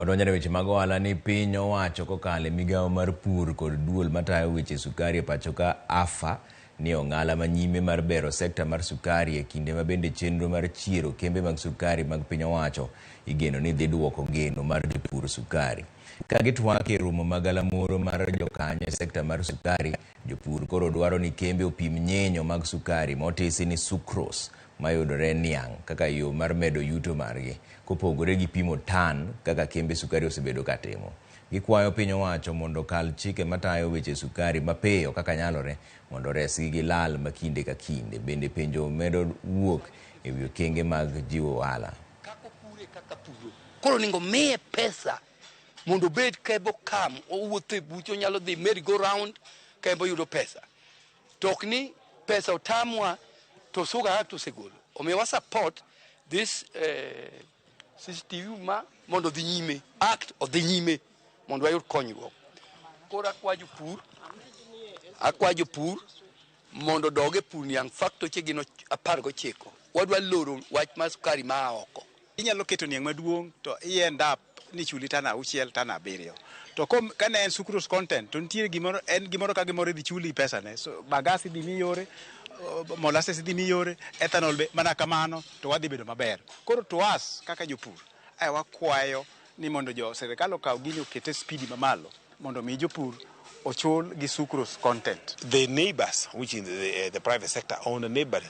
Odonjore weche mag ohala ni piny owacho kokalo migawo mar pur kod duol matayo weche sukari e pacho ka AFA ni ong'ala manyime mar bero sekta mar sukari e kinde ma bende chenro mar chiero kembe mag sukari mag piny owacho igeno ni dhi duoko geno mar jopur sukari. Ka gitwak e romo magalamoro mar jokanyo e sekta mar sukari, jopur koro dwaro ni kembe opim nyenyo mag sukari motisi ni sucrose mayudore niang kaka yo mar medo yuto margi kopogore gi pimo tan kaka kembe sukari osebedo katimo. Gikwayo piny owacho mondo kal chike matayo weche sukari mapiyo kaka nyalore mondo resgi gi lal makinde ka kinde. Bende penjo medo wuok e wi okenge mag jiwo ohala. Koro ningo miye pesa mondo bed kebo kam owuothe bucho nyalo dhi merry go round kebo yudo pesa. Tokni pesa otamwa to suga to segolo. Omewa support this system ma mondo dhi nyime act odhi nyime mondo ayud konyruok. Koro akwa jopur mondo doge pur niang factory gino 19 wadwa loro wach mar sukari ma oko. Inyalo keto niang maduong to end up ni chuli tana 6 tana 7 to kane en sucrose content to nitie gimoro en gimoro ka gimoro dhi chuli pesa ne so bagasi dhi miyore molasses dhi miyore ethanol be mana kamano to wadhi bedo maber. Koro to us kaka jopur wakwayo ni mondo jo Sirkal okaw gino kete speed mamalo mondo mi jopur ochul gi sucrose content. The neighbors, which in the private sector own the neighbor,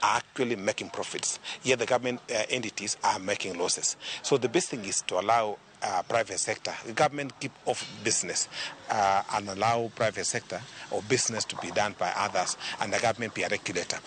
are actually making profits. Yet the government entities are making losses. So the best thing is to allow private sector, the government keep off business and allow private sector or business to be done by others and the government be a regulator.